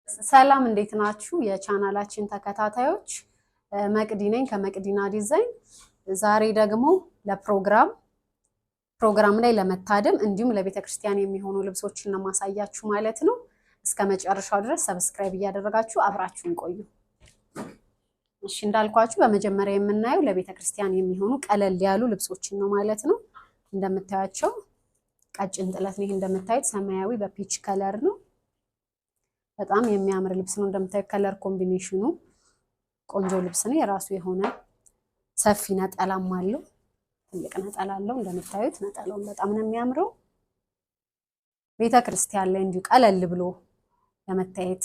ሰላም እንዴት ናችሁ? የቻናላችን ተከታታዮች መቅዲ ነኝ ከመቅዲና ዲዛይን። ዛሬ ደግሞ ፕሮግራም ላይ ለመታደም እንዲሁም ለቤተ ክርስቲያን የሚሆኑ ልብሶችን ነው ማሳያችሁ ማለት ነው። እስከ መጨረሻው ድረስ ሰብስክራይብ እያደረጋችሁ አብራችሁን ቆዩ። እሺ እንዳልኳችሁ በመጀመሪያ የምናየው ለቤተ ክርስቲያን የሚሆኑ ቀለል ያሉ ልብሶችን ነው ማለት ነው። እንደምታያቸው ቀጭን ጥለት ነው። እንደምታዩት ሰማያዊ በፒች ከለር ነው። በጣም የሚያምር ልብስ ነው። እንደምታዩት ከለር ኮምቢኔሽኑ ቆንጆ ልብስ ነው። የራሱ የሆነ ሰፊ ነጠላም አለው። ትልቅ ነጠላ አለው። እንደምታዩት ነጠላውን በጣም ነው የሚያምረው። ቤተ ክርስቲያን ላይ እንዲሁ ቀለል ብሎ ለመታየት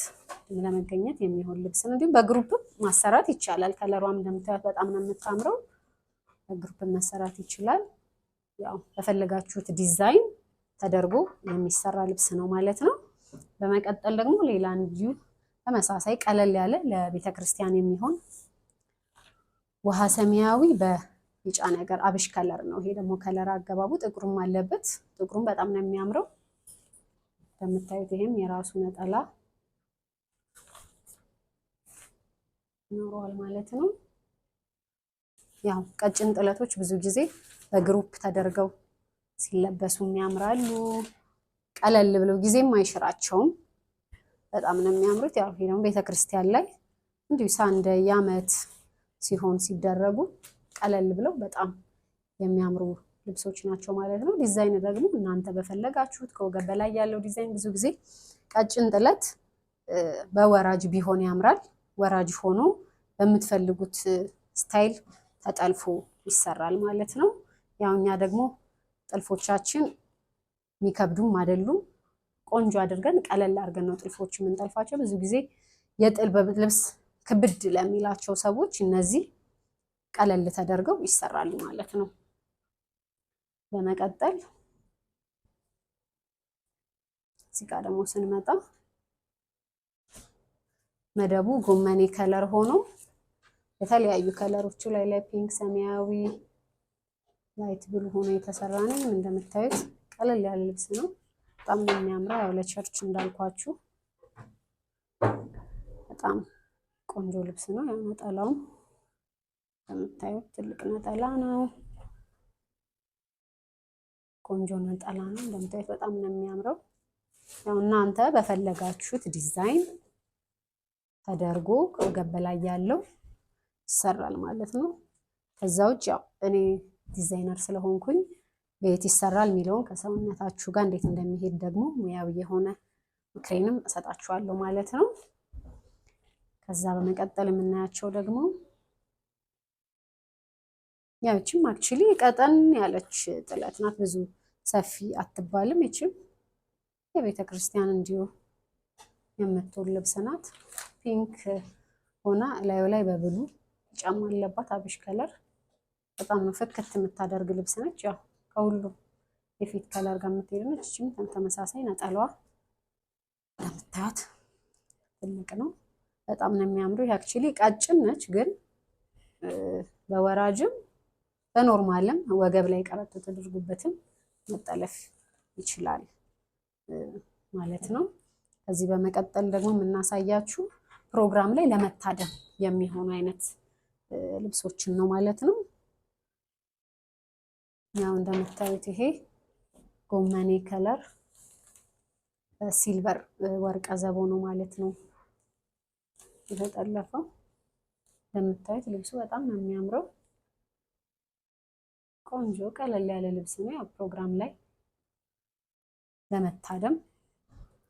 ለመገኘት የሚሆን ልብስ ነው። እንዲሁም በግሩፕ ማሰራት ይቻላል። ከለሯም እንደምታዩት በጣም ነው የምታምረው። በግሩፕ መሰራት ይችላል። ያው በፈለጋችሁት ዲዛይን ተደርጎ የሚሰራ ልብስ ነው ማለት ነው። በመቀጠል ደግሞ ሌላ እንዲሁ ተመሳሳይ ቀለል ያለ ለቤተ ክርስቲያን የሚሆን ውሃ ሰማያዊ በቢጫ ነገር አብሽ ከለር ነው። ይሄ ደግሞ ከለር አገባቡ ጥቁርም አለበት። ጥቁሩም በጣም ነው የሚያምረው። እንደምታዩት ይሄም የራሱ ነጠላ ይኖረዋል ማለት ነው። ያው ቀጭን ጥለቶች ብዙ ጊዜ በግሩፕ ተደርገው ሲለበሱ ያምራሉ። ቀለል ብለው ጊዜም አይሽራቸውም። በጣም ነው የሚያምሩት። ያው ይሄ ደግሞ ቤተክርስቲያን ላይ እንዲሁ ሳንደይ ዓመት ሲሆን ሲደረጉ ቀለል ብለው በጣም የሚያምሩ ልብሶች ናቸው ማለት ነው። ዲዛይን ደግሞ እናንተ በፈለጋችሁት ከወገብ በላይ ያለው ዲዛይን ብዙ ጊዜ ቀጭን ጥለት በወራጅ ቢሆን ያምራል። ወራጅ ሆኖ በምትፈልጉት ስታይል ተጠልፎ ይሰራል ማለት ነው። ያው እኛ ደግሞ ጥልፎቻችን የሚከብዱም አይደሉም። ቆንጆ አድርገን ቀለል አድርገን ነው ጥልፎች የምንጠልፋቸው። ብዙ ጊዜ የጥልፍ ልብስ ክብድ ለሚላቸው ሰዎች እነዚህ ቀለል ተደርገው ይሰራሉ ማለት ነው። በመቀጠል እዚህ ጋር ደግሞ ስንመጣ መደቡ ጎመኔ ከለር ሆኖ የተለያዩ ከለሮቹ ላይ ፒንክ፣ ሰማያዊ፣ ላይት ብሉ ሆኖ የተሰራ ነው። እንደምታዩት ቀለል ያለ ልብስ ነው። በጣም የሚያምረው ያው ለቸርች እንዳልኳችሁ በጣም ቆንጆ ልብስ ነው። ያው ነጠላውም እንደምታዩት ትልቅ ነጠላ ነው። ቆንጆ ነጠላ ነው። እንደምታዩት በጣም ነው የሚያምረው። ያው እናንተ በፈለጋችሁት ዲዛይን ተደርጎ ከወገብ በላይ ያለው ይሰራል ማለት ነው። ከዛ ውጭ ያው እኔ ዲዛይነር ስለሆንኩኝ ቤት ይሰራል የሚለውን ከሰውነታችሁ ጋር እንዴት እንደሚሄድ ደግሞ ሙያዊ የሆነ ምክሬንም እሰጣችኋለሁ ማለት ነው። ከዛ በመቀጠል የምናያቸው ደግሞ ያቺም አክቹሊ ቀጠን ያለች ጥለት ናት። ብዙ ሰፊ አትባልም። ይችም የቤተ ክርስቲያን እንዲሁ የምትውል ልብስ ናት። ፒንክ ሆና ላዩ ላይ በብሉ ጫማ አለባት። አብሽ ከለር በጣም ነው ፍክት የምታደርግ ልብስ ነች። ያው ከሁሉም የፊት ከለር ጋር የምትሄድ ነች። እቺም ተመሳሳይ ነጠላዋ እንደምታዩት ትልቅ ነው። በጣም ነው የሚያምረው። አክቹሊ ቀጭን ነች፣ ግን በወራጅም በኖርማልም ወገብ ላይ ቀበቶ ተደርጎበትም መጠለፍ ይችላል ማለት ነው። ከዚህ በመቀጠል ደግሞ የምናሳያችሁ ፕሮግራም ላይ ለመታደም የሚሆኑ አይነት ልብሶችን ነው ማለት ነው። ያው እንደምታዩት ይሄ ጎመኔ ከለር ሲልቨር ወርቀ ዘቦ ነው ማለት ነው የተጠለፈው። እንደምታዩት ልብሱ በጣም ነው የሚያምረው። ቆንጆ ቀለል ያለ ልብስ ነው። ያው ፕሮግራም ላይ ለመታደም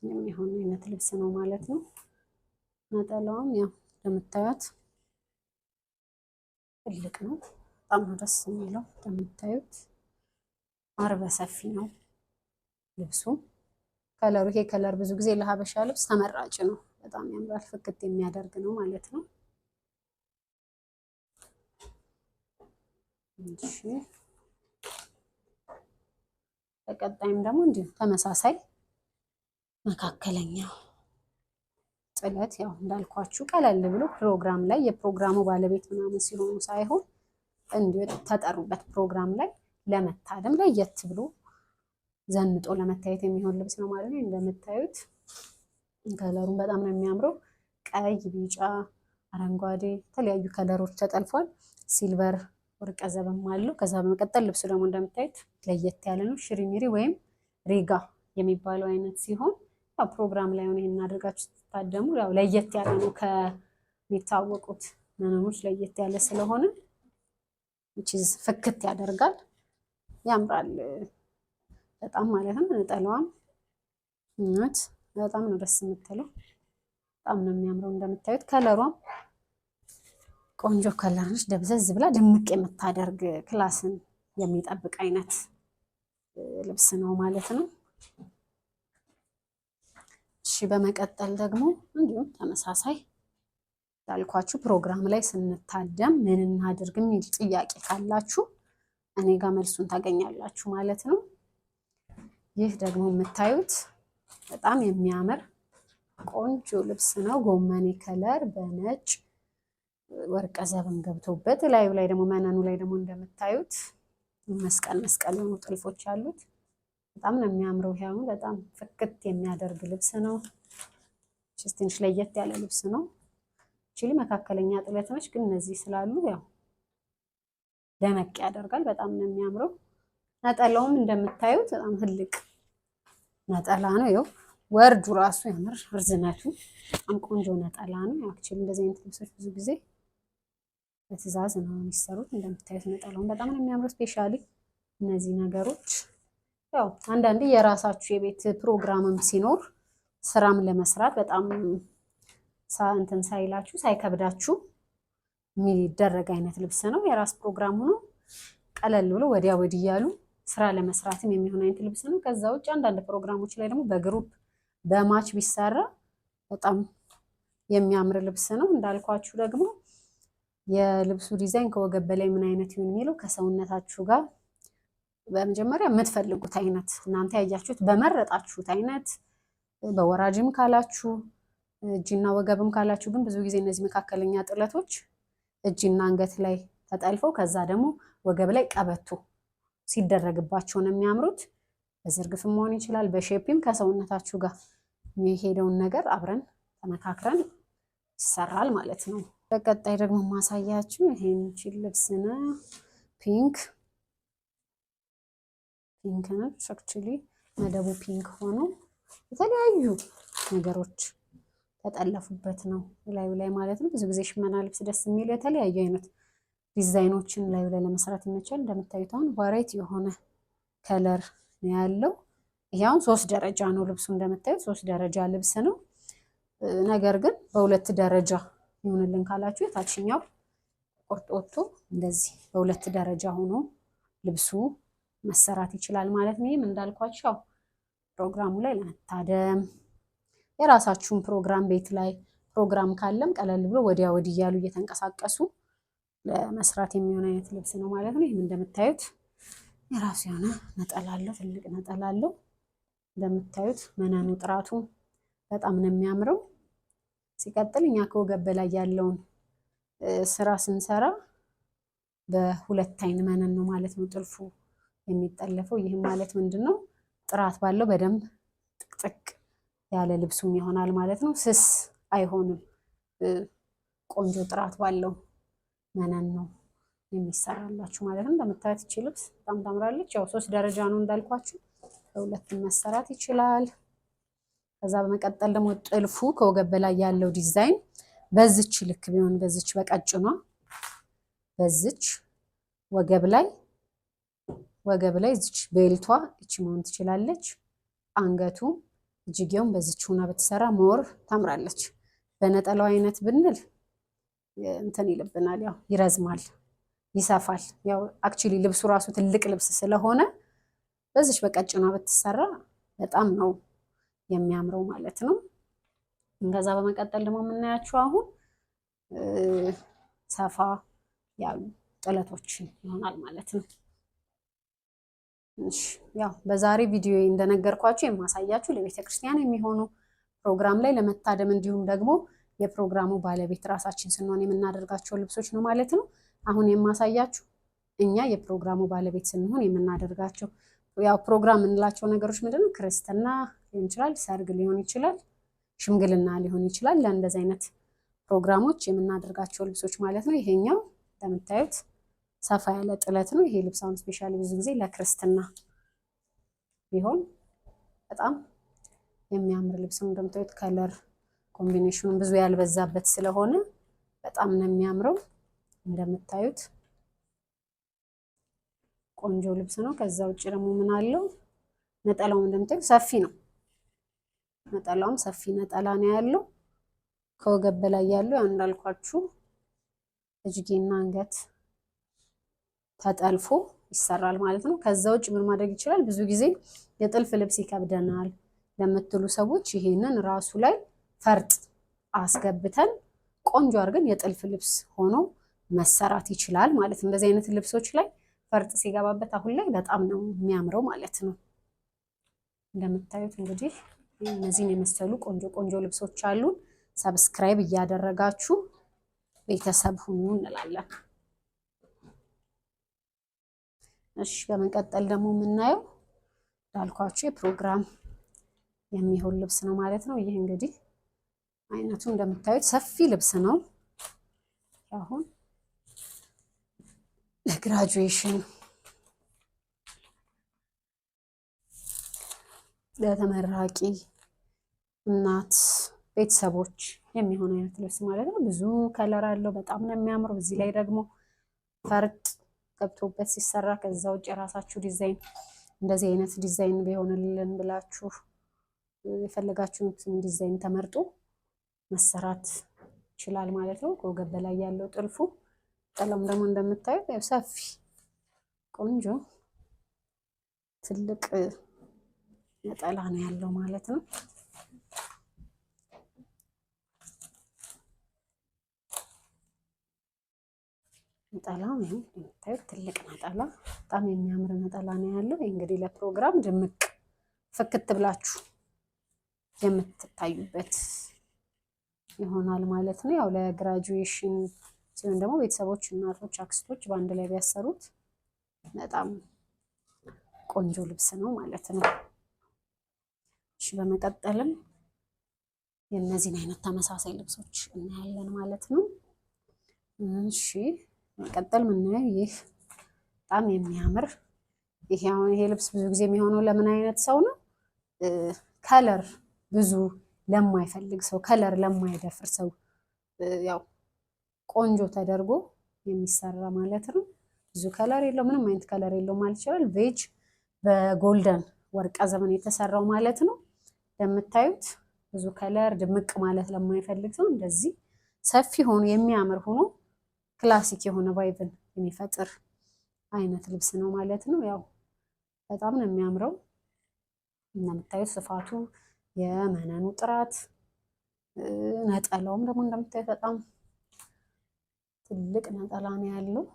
የሚሆን አይነት ልብስ ነው ማለት ነው። ነጠላውም ያው እንደምታዩት ትልቅ ነው። በጣም ነው ደስ የሚለው። እንደምታዩት አርበ ሰፊ ነው ልብሱ። ከለሩ ይሄ ከለር ብዙ ጊዜ ለሀበሻ ልብስ ተመራጭ ነው። በጣም ያምራል። ፍክት የሚያደርግ ነው ማለት ነው። እሺ በቀጣይም ደግሞ እንዲሁ ተመሳሳይ መካከለኛ ጥለት ያው እንዳልኳችሁ ቀለል ብሎ ፕሮግራም ላይ የፕሮግራሙ ባለቤት ምናምን ሲሆኑ ሳይሆን እንዲሁ ተጠሩበት ፕሮግራም ላይ ለመታደም ለየት ብሎ ዘንጦ ለመታየት የሚሆን ልብስ ነው ማለት ነው። እንደምታዩት ከለሩን በጣም ነው የሚያምረው። ቀይ፣ ቢጫ፣ አረንጓዴ የተለያዩ ከለሮች ተጠልፏል። ሲልቨር ወርቀ ዘበም አለው። ከዛ በመቀጠል ልብሱ ደግሞ እንደምታዩት ለየት ያለ ነው። ሽሪሚሪ ወይም ሪጋ የሚባለው አይነት ሲሆን ያው ፕሮግራም ላይ ሆነ ይሄን አድርጋችሁ ስትታደሙ ያው ለየት ያለ ነው። ከሚታወቁት መነኖች ለየት ያለ ስለሆነ ፍክት ያደርጋል፣ ያምራል በጣም ማለት ነው። ነጠላዋም እናት በጣም ነው ደስ የምትለው። በጣም ነው የሚያምረው። እንደምታዩት ከለሯም ቆንጆ ከለር ነች። ደብዘዝ ብላ ድምቅ የምታደርግ ክላስን የሚጠብቅ አይነት ልብስ ነው ማለት ነው። እሺ በመቀጠል ደግሞ እንዲሁም ተመሳሳይ ያልኳችሁ ፕሮግራም ላይ ስንታደም ምን እናድርግ የሚል ጥያቄ ካላችሁ እኔ ጋር መልሱን ታገኛላችሁ ማለት ነው። ይህ ደግሞ የምታዩት በጣም የሚያምር ቆንጆ ልብስ ነው። ጎመኔ ከለር በነጭ ወርቀ ዘበን ገብቶበት ላዩ ላይ ደግሞ መነኑ ላይ ደግሞ እንደምታዩት መስቀል መስቀል የሆኑ ጥልፎች አሉት። በጣም ነው የሚያምረው። ይሄው በጣም ፍክት የሚያደርግ ልብስ ነው። ትንሽ ለየት ያለ ልብስ ነው። እቺ መካከለኛ ጥለት ነች፣ ግን እነዚህ ስላሉ ያው ደመቅ ያደርጋል። በጣም ነው የሚያምረው። ነጠላውም እንደምታዩት በጣም ትልቅ ነጠላ ነው። ይኸው ወርዱ ራሱ ያምር፣ ርዝመቱ በጣም ቆንጆ ነጠላ ነው። አክቹሊ እንደዚህ አይነት ልብሶች ብዙ ጊዜ በትዕዛዝ ነው የሚሰሩት። እንደምታዩት ነጠላውን በጣም ነው የሚያምረው። ስፔሻሊ እነዚህ ነገሮች ያው አንዳንዴ የራሳችሁ የቤት ፕሮግራምም ሲኖር ስራም ለመስራት በጣም እንትን ሳይላችሁ ሳይከብዳችሁ የሚደረግ አይነት ልብስ ነው። የራስ ፕሮግራም ሆኖ ቀለል ብሎ ወዲያ ወዲህ እያሉ ስራ ለመስራትም የሚሆን አይነት ልብስ ነው። ከዛ ውጭ አንዳንድ ፕሮግራሞች ላይ ደግሞ በግሩፕ በማች ቢሰራ በጣም የሚያምር ልብስ ነው። እንዳልኳችሁ ደግሞ የልብሱ ዲዛይን ከወገብ በላይ ምን አይነት ይሁን የሚለው ከሰውነታችሁ ጋር በመጀመሪያ የምትፈልጉት አይነት እናንተ ያያችሁት በመረጣችሁት አይነት በወራጅም ካላችሁ እጅና ወገብም ካላችሁ፣ ግን ብዙ ጊዜ እነዚህ መካከለኛ ጥለቶች እጅና አንገት ላይ ተጠልፈው ከዛ ደግሞ ወገብ ላይ ቀበቶ ሲደረግባቸው ነው የሚያምሩት። በዝርግፍም መሆን ይችላል፣ በሼፕም ከሰውነታችሁ ጋር የሚሄደውን ነገር አብረን ተመካክረን ይሰራል ማለት ነው። በቀጣይ ደግሞ ማሳያችሁ ይሄን ልብስ ነው። ፒንክ ነው አክቹሊ መደቡ ፒንክ ሆኖ የተለያዩ ነገሮች ተጠለፉበት ነው ላዩ ላይ ማለት ነው። ብዙ ጊዜ ሽመና ልብስ ደስ የሚል የተለያዩ አይነት ዲዛይኖችን ላዩ ላይ ለመስራት ይመቻል። እንደምታዩት አሁን ቫራይቲ የሆነ ከለር ነው ያለው። ይሄው 3 ደረጃ ነው ልብሱ። እንደምታዩት 3 ደረጃ ልብስ ነው። ነገር ግን በሁለት ደረጃ ይሁንልን ካላችሁ የታችኛው ቆርጦ ወጥቶ እንደዚህ በሁለት ደረጃ ሆኖ ልብሱ መሰራት ይችላል ማለት ነው። ይህም እንዳልኳችሁ ፕሮግራሙ ላይ ለመታደም የራሳችሁን ፕሮግራም ቤት ላይ ፕሮግራም ካለም ቀለል ብሎ ወዲያ ወዲህ እያሉ እየተንቀሳቀሱ ለመስራት የሚሆን አይነት ልብስ ነው ማለት ነው። ይህም እንደምታዩት የራሱ የሆነ ነጠላ አለው፣ ትልቅ ነጠላ አለው። እንደምታዩት መነኑ ጥራቱ በጣም ነው የሚያምረው። ሲቀጥል እኛ ከወገብ በላይ ያለውን ስራ ስንሰራ በሁለት አይን መነን ነው ማለት ነው ጥልፉ የሚጠለፈው። ይህም ማለት ምንድነው? ጥራት ባለው በደንብ ጥቅጥቅ ያለ ልብሱም ይሆናል ማለት ነው። ስስ አይሆንም። ቆንጆ ጥራት ባለው መነን ነው የሚሰራላችሁ ማለት ነው። እንደምታዩት እቺ ልብስ በጣም ታምራለች። ያው 3 ደረጃ ነው እንዳልኳችሁ፣ በሁለቱም መሰራት ይችላል። ከዛ በመቀጠል ደግሞ ጥልፉ ከወገብ በላይ ያለው ዲዛይን በዚች ልክ ቢሆን በዚች በቀጭኗ በዚች ወገብ ላይ እዚች ቤልቷ እቺ መሆን ትችላለች። አንገቱ እጅጌውን በዚች ሆና በተሰራ ሞር ታምራለች። በነጠላው አይነት ብንል እንትን ይልብናል፣ ያው ይረዝማል፣ ይሰፋል። ያው አክቹሊ ልብሱ ራሱ ትልቅ ልብስ ስለሆነ በዚች በቀጭኗ በተሰራ በጣም ነው የሚያምረው ማለት ነው። ከዛ በመቀጠል ደግሞ የምናያቸው አሁን ሰፋ ያሉ ጥለቶችን ይሆናል ማለት ነው። እሺ ያው በዛሬ ቪዲዮ እንደነገርኳችሁ የማሳያችሁ ለቤተ ክርስቲያን የሚሆኑ ፕሮግራም ላይ ለመታደም እንዲሁም ደግሞ የፕሮግራሙ ባለቤት ራሳችን ስንሆን የምናደርጋቸው ልብሶች ነው ማለት ነው። አሁን የማሳያችሁ እኛ የፕሮግራሙ ባለቤት ስንሆን የምናደርጋቸው ያው ፕሮግራም የምንላቸው ነገሮች ምንድነው? ክርስትና ሊሆን ይችላል፣ ሰርግ ሊሆን ይችላል፣ ሽምግልና ሊሆን ይችላል። ለእንደዚህ አይነት ፕሮግራሞች የምናደርጋቸው ልብሶች ማለት ነው። ይሄኛው እንደምታዩት ሰፋ ያለ ጥለት ነው። ይሄ ልብስ አሁን ስፔሻሊ ብዙ ጊዜ ለክርስትና ቢሆን በጣም የሚያምር ልብስ ነው። እንደምታዩት ከለር ኮምቢኔሽኑን ብዙ ያልበዛበት ስለሆነ በጣም ነው የሚያምረው። እንደምታዩት ቆንጆ ልብስ ነው። ከዛ ውጭ ደግሞ ምን አለው? ነጠላውም እንደምታዩት ሰፊ ነው። ነጠላውም ሰፊ ነጠላ ነው ያለው። ከወገብ በላይ ያለው ያው እንዳልኳችሁ እጅጌና አንገት ተጠልፎ ይሰራል ማለት ነው። ከዛ ውጭ ምን ማድረግ ይችላል? ብዙ ጊዜ የጥልፍ ልብስ ይከብደናል ለምትሉ ሰዎች ይሄንን ራሱ ላይ ፈርጥ አስገብተን ቆንጆ አድርገን የጥልፍ ልብስ ሆኖ መሰራት ይችላል ማለት ነው። እንደዚህ አይነት ልብሶች ላይ ፈርጥ ሲገባበት አሁን ላይ በጣም ነው የሚያምረው ማለት ነው። እንደምታዩት እንግዲህ እነዚህን የመሰሉ ቆንጆ ቆንጆ ልብሶች አሉን። ሰብስክራይብ እያደረጋችሁ ቤተሰብ ሁኑ እንላለን። እሺ በመቀጠል ደግሞ የምናየው እንዳልኳችሁ የፕሮግራም የሚሆን ልብስ ነው ማለት ነው። ይህ እንግዲህ አይነቱ እንደምታዩት ሰፊ ልብስ ነው። አሁን ለግራጁዌሽን ለተመራቂ እናት ቤተሰቦች የሚሆን አይነት ልብስ ማለት ነው። ብዙ ከለር አለው። በጣም ነው የሚያምረው። እዚህ ላይ ደግሞ ፈርጥ ገብቶበት ሲሰራ ከዛ ውጭ የራሳችሁ ዲዛይን እንደዚህ አይነት ዲዛይን ቢሆንልን ብላችሁ የፈለጋችሁትን ዲዛይን ተመርጦ መሰራት ይችላል ማለት ነው። ከወገብ በላይ ያለው ጥልፉ ቀለም ደግሞ እንደምታዩት ሰፊ ቆንጆ ትልቅ ነጠላ ነው ያለው ማለት ነው። ነጠላው ይሄ እንደምታዩት ትልቅ ነጠላ በጣም የሚያምር ነጠላ ነው ያለው። እንግዲህ ለፕሮግራም ድምቅ ፍክት ብላችሁ የምትታዩበት ይሆናል ማለት ነው። ያው ለግራጁዌሽን ሲሆን ደግሞ ቤተሰቦች፣ እናቶች፣ አክስቶች በአንድ ላይ ቢያሰሩት በጣም ቆንጆ ልብስ ነው ማለት ነው። እሺ በመቀጠልም የእነዚህን አይነት ተመሳሳይ ልብሶች እናያለን ማለት ነው። እሺ መቀጠል ምናየው ይህ በጣም የሚያምር ይሄ ልብስ ብዙ ጊዜ የሚሆነው ለምን አይነት ሰው ነው? ከለር ብዙ ለማይፈልግ ሰው፣ ከለር ለማይደፍር ሰው ያው ቆንጆ ተደርጎ የሚሰራ ማለት ነው። ብዙ ከለር የለው፣ ምንም አይነት ከለር የለው ማለት ይችላል። ቬጅ በጎልደን ወርቀ ዘመን የተሰራው ማለት ነው። እንደምታዩት ብዙ ከለር ድምቅ ማለት ለማይፈልግ ሰው እንደዚህ ሰፊ ሆኖ የሚያምር ሆኖ ክላሲክ የሆነ ቫይብን የሚፈጥር አይነት ልብስ ነው ማለት ነው። ያው በጣም ነው የሚያምረው። እንደምታዩት ስፋቱ፣ የመነኑ ጥራት፣ ነጠላውም ደግሞ እንደምታዩት በጣም ትልቅ ነጠላ ነው ያለው።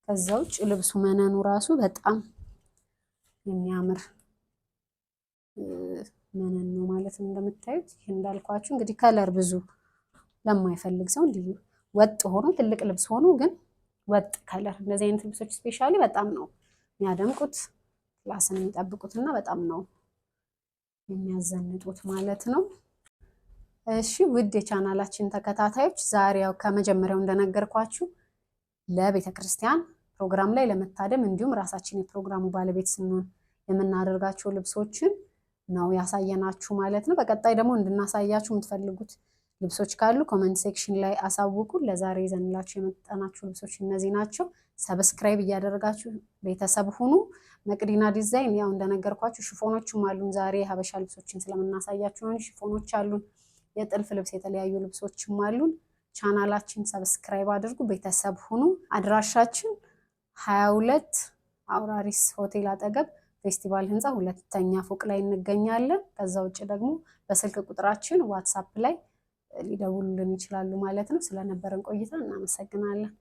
ከዛ ውጭ ልብሱ መነኑ ራሱ በጣም የሚያምር መነን ነው ማለት ነው። እንደምታዩት ይህ እንዳልኳችሁ እንግዲህ ከለር ብዙ ለማይፈልግ ሰው እንዲሁ ወጥ ሆኖ ትልቅ ልብስ ሆኖ ግን ወጥ ከለር እንደዚህ አይነት ልብሶች ስፔሻሊ በጣም ነው የሚያደምቁት፣ ክላስን የሚጠብቁት እና በጣም ነው የሚያዘንጡት ማለት ነው። እሺ ውድ የቻናላችን ተከታታዮች ዛሬ ያው ከመጀመሪያው እንደነገርኳችሁ ለቤተ ክርስቲያን ፕሮግራም ላይ ለመታደም እንዲሁም ራሳችን የፕሮግራሙ ባለቤት ስንሆን የምናደርጋቸው ልብሶችን ነው ያሳየናችሁ ማለት ነው። በቀጣይ ደግሞ እንድናሳያችሁ የምትፈልጉት ልብሶች ካሉ ኮመንት ሴክሽን ላይ አሳውቁን። ለዛሬ ይዘንላችሁ የመጣናችሁ ልብሶች እነዚህ ናቸው። ሰብስክራይብ እያደረጋችሁ ቤተሰብ ሁኑ። መቅዲና ዲዛይን ያው እንደነገርኳችሁ ሽፎኖችም አሉን። ዛሬ ሀበሻ ልብሶችን ስለምናሳያችሁ ነው። ሽፎኖች አሉን፣ የጥልፍ ልብስ የተለያዩ ልብሶችም አሉን። ቻናላችን ሰብስክራይብ አድርጉ፣ ቤተሰብ ሁኑ። አድራሻችን 22 አውራሪስ ሆቴል አጠገብ ፌስቲቫል ህንፃ 2ኛ ፎቅ ላይ እንገኛለን። ከዛ ውጭ ደግሞ በስልክ ቁጥራችን ዋትሳፕ ላይ ሊደውሉልን ይችላሉ ማለት ነው። ስለነበረን ቆይታ እናመሰግናለን።